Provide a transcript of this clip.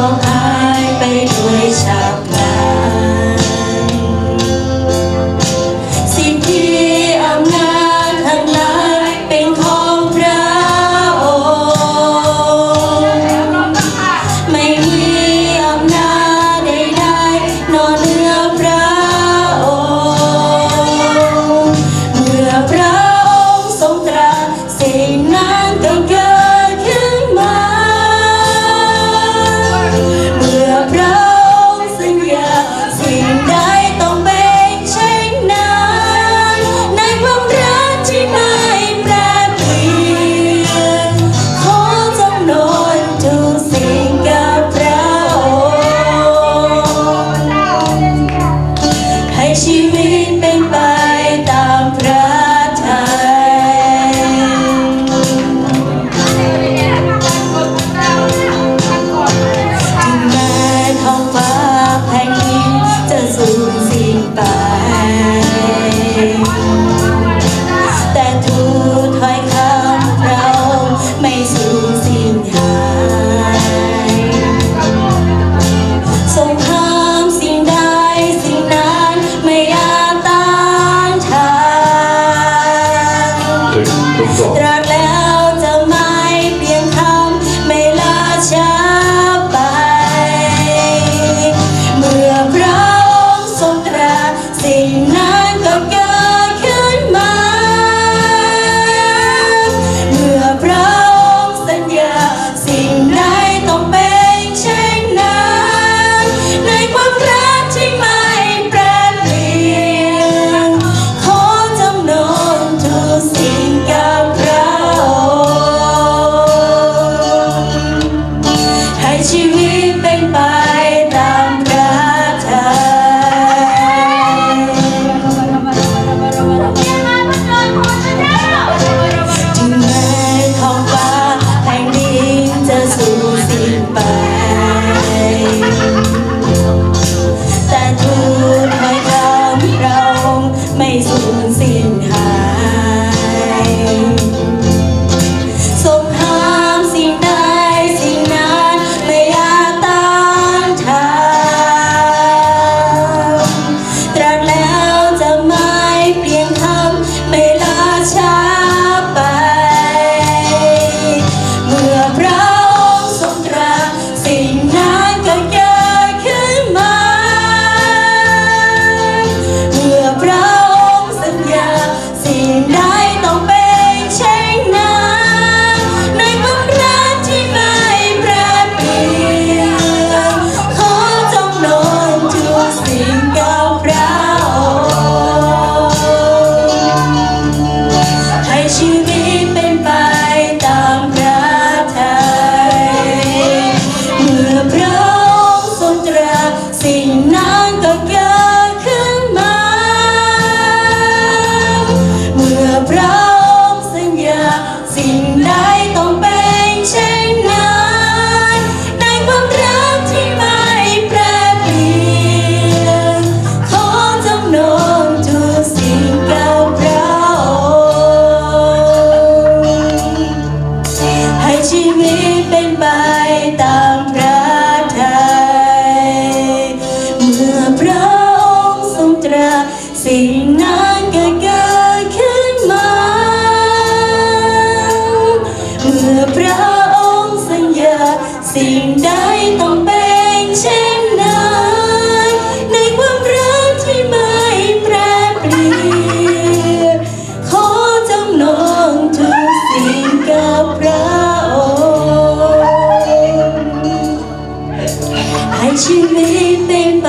ก็หายไปด้วยฉับพลันสิทธิอำนาจทั้งหลายเป็นของพระองค์ไม่มีอำนาจใดๆนอกเหนือพระองค์เมื่อพระองค์ทรงตรัสสิ่งนั้นก็เกิดขึ้นมาเมื่อพระองค์สัญญาสิ่งใดต้องเป็นเช่นนั้นในความรักที่ไม่แปรเปลี่ยนขอจำนนทุกสิ่งกับพระองค์ให้ชีวิตเป็นไปตามพระทัยถึงแม้ท้องฟ้าแผ่นดินจะสูญสิ้นไปแต่ทุกถ้อยคำเราไม่สูญสิ้นหายสงครามสิ่งใดสิ่งนั้นไม่อาจต้านทานตรัสแล้วจะไม่เปลี่ยนคำไม่ล่าช้าไปเมื่อพระองค์ทรงตรัสสิ่งนั้นก็เกิดขึ้นมาเมื่อพระองค์สัญญาสิ่งใดต้องเป็นเช่นนั้นในความรักที่ไม่แปรเปลี่ยนขอจำนนทุกสิ่งกับพระองค์ให้ชีวิตเป็นไปตามพระทัยถึงแม้ท้องฟ้าแผ่นดินจะสูญสิ้นไปแต่ทุกถ้อยคำเราไม่สูญสิ้นหายสงครามสิ่งใดสิ่งนั้นไม่อาจต้านทานตรัสแล้วจะไม่เปลี่ยนคำไม่ล่าช้าไปเมื่อพระองค์ทรงตรัสสิ่งนั้นก็เกิดขึ้นมาเมื่อพระองค์สัญญาสิ่งใดต้องเป็นเช่นนั้นในความรักที่ไม่แปรเปลี่ยนขอจำนนทุกสิ่งกับพระองค์ให้ชีวิตเป็นไปตามพระทัยเมื่อพระองค์ทรงตรัสสิ่งนั้นก็เกิดขึ้นมาเมื่อพระองค์สัญญาสิ่งใดต้องเป็นเช่นนั้นในความรักที่ไม่แปรเปลี่ยนขอจำนนทุกสิ่งกับพระองค์ให้ชีวิตเป็นไปตามพระทัยเมื่อพระองค์ทรงตรัสสิ่งนั้นก็เกิดขึ้นมาเมื่อพระองค์สัญญาสิ่งใดต้องเป็นเช่นนั้นในความรักที่ไม่แปรเปลี่ยนขอจำนนทุกสิ่งกับพระองค์ให้ชีวิตเป็นไป